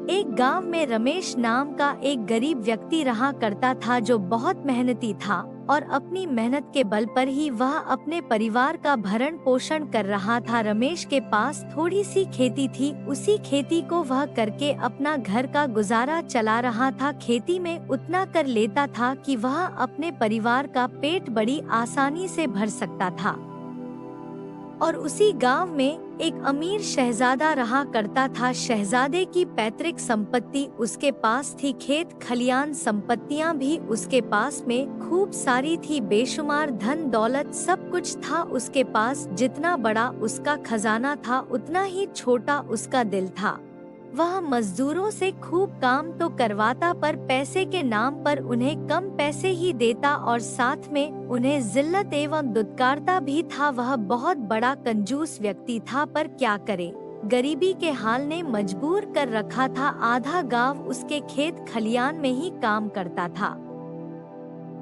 एक गांव में रमेश नाम का एक गरीब व्यक्ति रहा करता था जो बहुत मेहनती था और अपनी मेहनत के बल पर ही वह अपने परिवार का भरण पोषण कर रहा था। रमेश के पास थोड़ी सी खेती थी, उसी खेती को वह करके अपना घर का गुजारा चला रहा था। खेती में उतना कर लेता था कि वह अपने परिवार का पेट बड़ी आसानी से भर सकता था। और उसी गांव में एक अमीर शहजादा रहा करता था। शहजादे की पैतृक संपत्ति उसके पास थी, खेत खलियान संपत्तियां भी उसके पास में खूब सारी थी, बेशुमार धन दौलत सब कुछ था उसके पास। जितना बड़ा उसका खजाना था उतना ही छोटा उसका दिल था। वह मजदूरों से खूब काम तो करवाता पर पैसे के नाम पर उन्हें कम पैसे ही देता और साथ में उन्हें जिल्लत एवं दुत्कारता भी था। वह बहुत बड़ा कंजूस व्यक्ति था, पर क्या करे, गरीबी के हाल ने मजबूर कर रखा था। आधा गांव उसके खेत खलियान में ही काम करता था।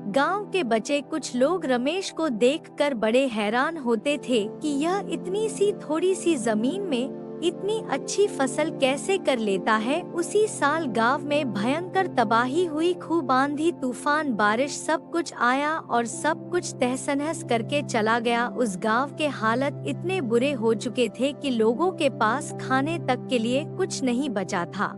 गांव के बचे कुछ लोग रमेश को देखकर बड़े हैरान होते थे कि यह इतनी सी थोड़ी सी जमीन में इतनी अच्छी फसल कैसे कर लेता है। उसी साल गांव में भयंकर तबाही हुई, खूब आंधी तूफान बारिश सब कुछ आया और सब कुछ तहस नहस करके चला गया। उस गांव के हालत इतने बुरे हो चुके थे कि लोगों के पास खाने तक के लिए कुछ नहीं बचा था।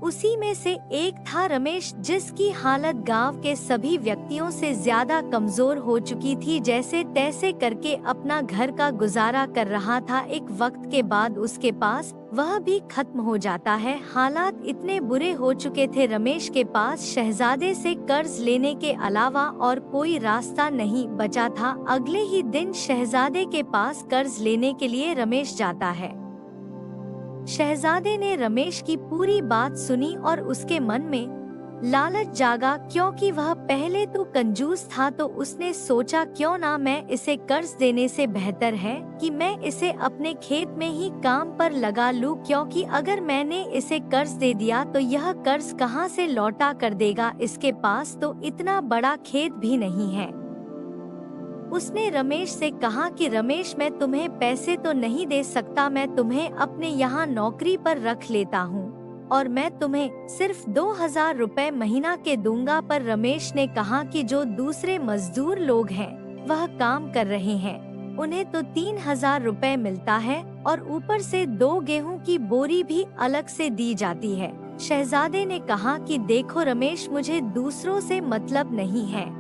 उसी में से एक था रमेश, जिसकी हालत गांव के सभी व्यक्तियों से ज्यादा कमजोर हो चुकी थी। जैसे तैसे करके अपना घर का गुजारा कर रहा था। एक वक्त के बाद उसके पास वह भी खत्म हो जाता है। हालात इतने बुरे हो चुके थे, रमेश के पास शहजादे से कर्ज लेने के अलावा और कोई रास्ता नहीं बचा था। अगले ही दिन शहजादे के पास कर्ज लेने के लिए रमेश जाता है। शहजादे ने रमेश की पूरी बात सुनी और उसके मन में लालच जागा, क्योंकि वह पहले तो कंजूस था। तो उसने सोचा क्यों ना मैं इसे कर्ज देने से बेहतर है कि मैं इसे अपने खेत में ही काम पर लगा लूं, क्योंकि अगर मैंने इसे कर्ज दे दिया तो यह कर्ज कहां से लौटा कर देगा। इसके पास तो इतना बड़ा खेत भी नहीं है। उसने रमेश से कहा कि रमेश, मैं तुम्हें पैसे तो नहीं दे सकता, मैं तुम्हें अपने यहाँ नौकरी पर रख लेता हूँ और मैं तुम्हें सिर्फ 2000 रुपए महीना के दूंगा। पर रमेश ने कहा कि जो दूसरे मजदूर लोग हैं वह काम कर रहे हैं, उन्हें तो 3000 रुपए मिलता है और ऊपर से 2 गेहूं की बोरी भी अलग से दी जाती है। शहजादे ने कहा कि देखो रमेश, मुझे दूसरों से मतलब नहीं है,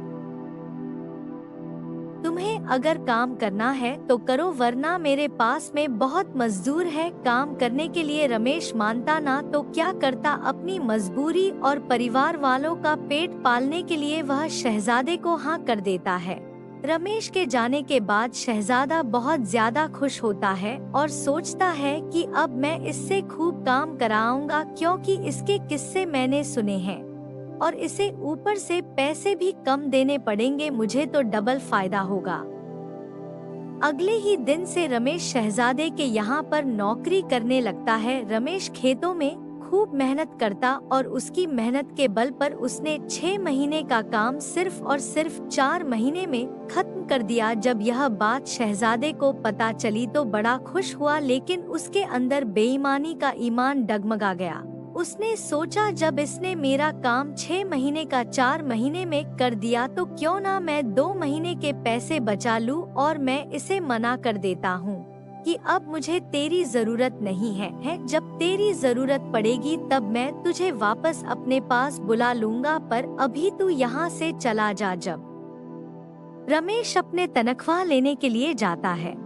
तुम्हें अगर काम करना है तो करो, वरना मेरे पास में बहुत मजदूर है काम करने के लिए। रमेश मानता ना तो क्या करता, अपनी मजबूरी और परिवार वालों का पेट पालने के लिए वह शहजादे को हाँ कर देता है। रमेश के जाने के बाद शहजादा बहुत ज्यादा खुश होता है और सोचता है कि अब मैं इससे खूब काम कराऊंगा, क्योंकि इसके किस्से मैंने सुने हैं और इसे ऊपर से पैसे भी कम देने पड़ेंगे, मुझे तो डबल फायदा होगा। अगले ही दिन से रमेश शहजादे के यहाँ पर नौकरी करने लगता है। रमेश खेतों में खूब मेहनत करता और उसकी मेहनत के बल पर उसने 6 महीने का काम सिर्फ और सिर्फ 4 महीने में खत्म कर दिया। जब यह बात शहजादे को पता चली तो बड़ा खुश हुआ, लेकिन उसके अंदर बेईमानी का ईमान डगमगा गया। उसने सोचा जब इसने मेरा काम 6 महीने का 4 महीने में कर दिया तो क्यों ना मैं 2 महीने के पैसे बचा लूं और मैं इसे मना कर देता हूं कि अब मुझे तेरी जरूरत नहीं है। जब तेरी जरूरत पड़ेगी तब मैं तुझे वापस अपने पास बुला लूंगा, पर अभी तू यहाँ से चला जा। जब रमेश अपने तनख्वाह लेने के लिए जाता है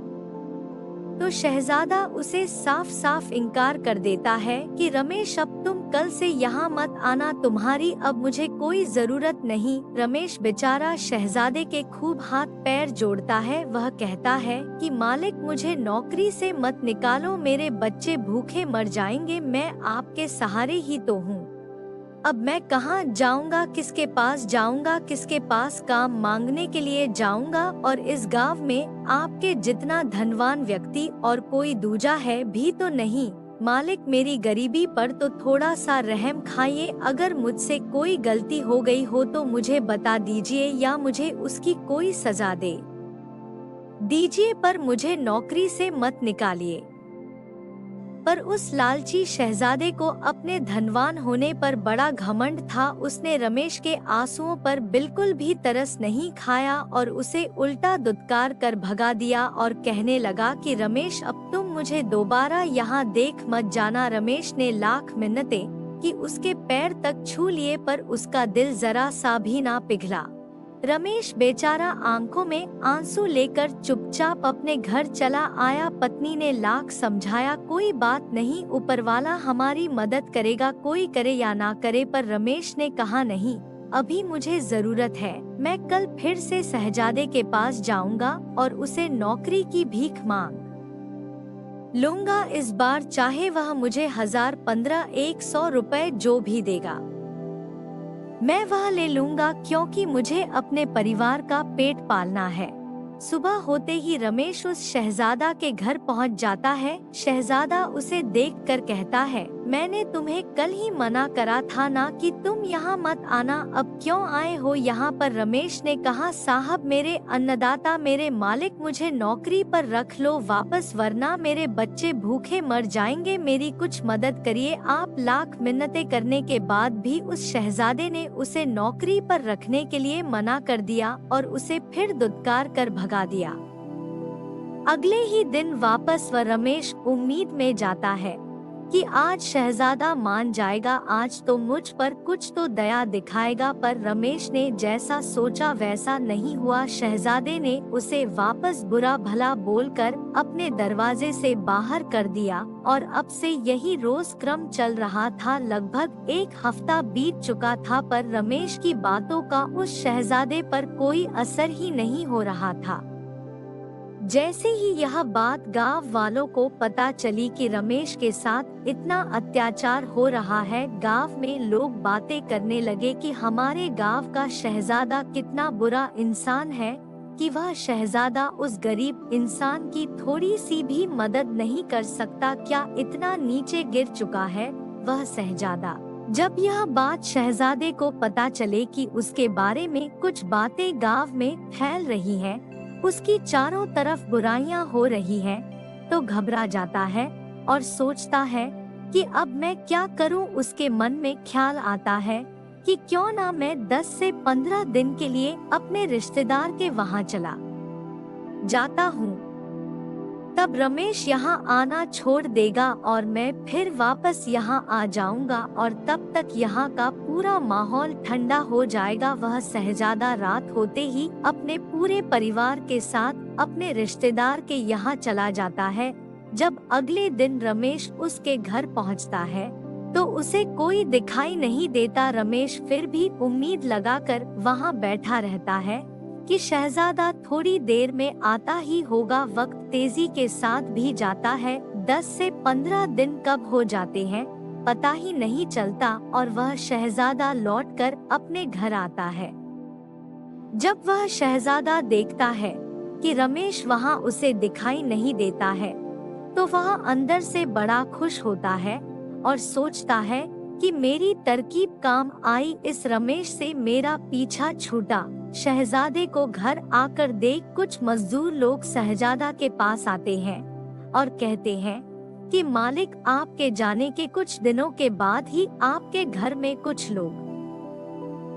तो शहजादा उसे साफ साफ इनकार कर देता है कि रमेश, अब तुम कल से यहाँ मत आना, तुम्हारी अब मुझे कोई जरूरत नहीं। रमेश बेचारा शहजादे के खूब हाथ पैर जोड़ता है। वह कहता है कि मालिक, मुझे नौकरी से मत निकालो, मेरे बच्चे भूखे मर जाएंगे, मैं आपके सहारे ही तो हूँ। अब मैं कहाँ जाऊंगा, किसके पास जाऊंगा, किसके पास काम मांगने के लिए जाऊंगा। और इस गांव में आपके जितना धनवान व्यक्ति और कोई दूजा है भी तो नहीं। मालिक, मेरी गरीबी पर तो थोड़ा सा रहम खाइए। अगर मुझसे कोई गलती हो गई हो तो मुझे बता दीजिए या मुझे उसकी कोई सजा दे दीजिए, पर मुझे नौकरी से मत निकालिए। पर उस लालची शहजादे को अपने धनवान होने पर बड़ा घमंड था। उसने रमेश के आंसुओं पर बिल्कुल भी तरस नहीं खाया और उसे उल्टा दुत्कार कर भगा दिया और कहने लगा कि रमेश, अब तुम मुझे दोबारा यहाँ देख मत जाना। रमेश ने लाख मिन्नतें कि उसके पैर तक छू लिए पर उसका दिल जरा सा भी ना पिघला। रमेश बेचारा आंखों में आंसू लेकर चुपचाप अपने घर चला आया। पत्नी ने लाख समझाया, कोई बात नहीं, ऊपर वाला हमारी मदद करेगा, कोई करे या ना करे। पर रमेश ने कहा, नहीं, अभी मुझे जरूरत है। मैं कल फिर से शहजादे के पास जाऊंगा और उसे नौकरी की भीख मांग लूंगा। इस बार चाहे वह मुझे 1000, 15, 100 रुपए जो भी देगा, मैं वह ले लूंगा, क्योंकि मुझे अपने परिवार का पेट पालना है। सुबह होते ही रमेश उस शहजादा के घर पहुंच जाता है। शहजादा उसे देखकर कहता है, मैंने तुम्हें कल ही मना करा था ना कि तुम यहाँ मत आना, अब क्यों आए हो यहाँ पर। रमेश ने कहा, साहब, मेरे अन्नदाता, मेरे मालिक, मुझे नौकरी पर रख लो वापस, वरना मेरे बच्चे भूखे मर जाएंगे, मेरी कुछ मदद करिए आप। लाख मिन्नतें करने के बाद भी उस शहजादे ने उसे नौकरी पर रखने के लिए मना कर दिया और उसे फिर दुत्कार कर भगा दिया। अगले ही दिन वापस वह रमेश उम्मीद में जाता है कि आज शहजादा मान जाएगा, आज तो मुझ पर कुछ तो दया दिखाएगा। पर रमेश ने जैसा सोचा वैसा नहीं हुआ। शहजादे ने उसे वापस बुरा भला बोलकर अपने दरवाजे से बाहर कर दिया और अब से यही रोज क्रम चल रहा था। लगभग 1 हफ्ता बीत चुका था पर रमेश की बातों का उस शहजादे पर कोई असर ही नहीं हो रहा था। जैसे ही यह बात गांव वालों को पता चली कि रमेश के साथ इतना अत्याचार हो रहा है, गांव में लोग बातें करने लगे कि हमारे गांव का शहजादा कितना बुरा इंसान है कि वह शहजादा उस गरीब इंसान की थोड़ी सी भी मदद नहीं कर सकता। क्या इतना नीचे गिर चुका है वह शहजादा। जब यह बात शहजादे को पता चले कि उसके बारे में कुछ बातें गांव में फैल रही हैं, उसकी चारों तरफ बुराइयां हो रही हैं, तो घबरा जाता है और सोचता है कि अब मैं क्या करूं। उसके मन में ख्याल आता है कि क्यों ना मैं 10 से 15 दिन के लिए अपने रिश्तेदार के वहां चला जाता हूं, तब रमेश यहाँ आना छोड़ देगा और मैं फिर वापस यहाँ आ जाऊंगा और तब तक यहाँ का पूरा माहौल ठंडा हो जाएगा। वह शहजादा रात होते ही अपने पूरे परिवार के साथ अपने रिश्तेदार के यहाँ चला जाता है। जब अगले दिन रमेश उसके घर पहुँचता है तो उसे कोई दिखाई नहीं देता। रमेश फिर भी उम्मीद लगाकर वहाँ बैठा रहता है कि शहजादा थोड़ी देर में आता ही होगा। वक्त तेजी के साथ भी जाता है। 10 से 15 दिन कब हो जाते हैं पता ही नहीं चलता और वह शहजादा लौटकर अपने घर आता है। जब वह शहजादा देखता है कि रमेश वहां उसे दिखाई नहीं देता है तो वह अंदर से बड़ा खुश होता है और सोचता है कि मेरी तरकीब काम आई, इस रमेश से मेरा पीछा छूटा। शहजादे को घर आकर देख कुछ मजदूर लोग शहजादा के पास आते हैं और कहते हैं कि मालिक, आपके जाने के कुछ दिनों के बाद ही आपके घर में कुछ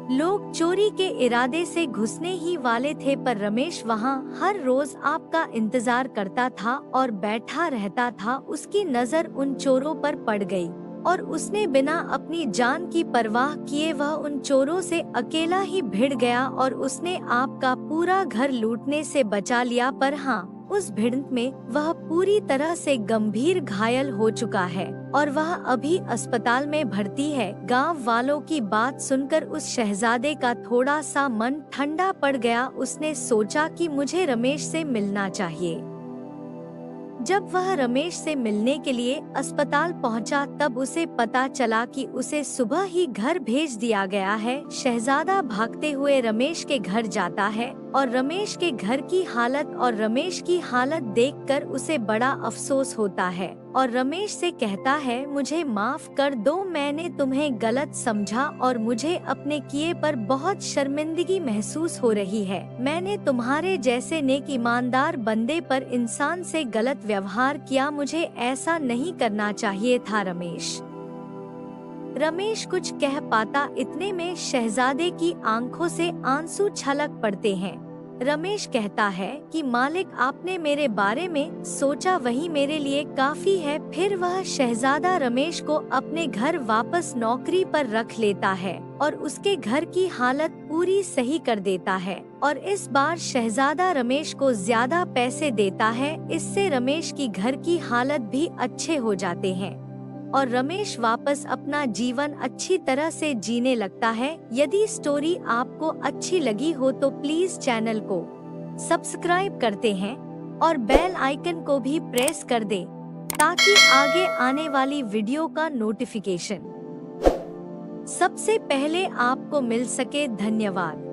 लोग चोरी के इरादे से घुसने ही वाले थे, पर रमेश वहाँ हर रोज आपका इंतजार करता था और बैठा रहता था। उसकी नजर उन चोरों पर पड़ गई और उसने बिना अपनी जान की परवाह किए वह उन चोरों से अकेला ही भिड़ गया और उसने आपका पूरा घर लूटने से बचा लिया। पर हाँ, उस भिड़ंत में वह पूरी तरह से गंभीर घायल हो चुका है और वह अभी अस्पताल में भर्ती है। गांव वालों की बात सुनकर उस शहजादे का थोड़ा सा मन ठंडा पड़ गया। उसने सोचा कि मुझे रमेश से मिलना चाहिए। जब वह रमेश से मिलने के लिए अस्पताल पहुंचा तब उसे पता चला कि उसे सुबह ही घर भेज दिया गया है। शहजादा भागते हुए रमेश के घर जाता है और रमेश के घर की हालत और रमेश की हालत देखकर उसे बड़ा अफसोस होता है और रमेश से कहता है, मुझे माफ कर दो, मैंने तुम्हें गलत समझा और मुझे अपने किए पर बहुत शर्मिंदगी महसूस हो रही है। मैंने तुम्हारे जैसे नेक ईमानदार बंदे पर इंसान से गलत व्यवहार किया, मुझे ऐसा नहीं करना चाहिए था। रमेश कुछ कह पाता, इतने में शहजादे की आंखों से आंसू छलक पड़ते हैं। रमेश कहता है कि मालिक, आपने मेरे बारे में सोचा वही मेरे लिए काफी है। फिर वह शहजादा रमेश को अपने घर वापस नौकरी पर रख लेता है और उसके घर की हालत पूरी सही कर देता है और इस बार शहजादा रमेश को ज्यादा पैसे देता है। इससे रमेश की घर की हालत भी अच्छे हो जाते हैं और रमेश वापस अपना जीवन अच्छी तरह से जीने लगता है। यदि स्टोरी आपको अच्छी लगी हो तो प्लीज चैनल को सब्सक्राइब करते हैं और बेल आइकन को भी प्रेस कर दें ताकि आगे आने वाली वीडियो का नोटिफिकेशन सबसे पहले आपको मिल सके। धन्यवाद।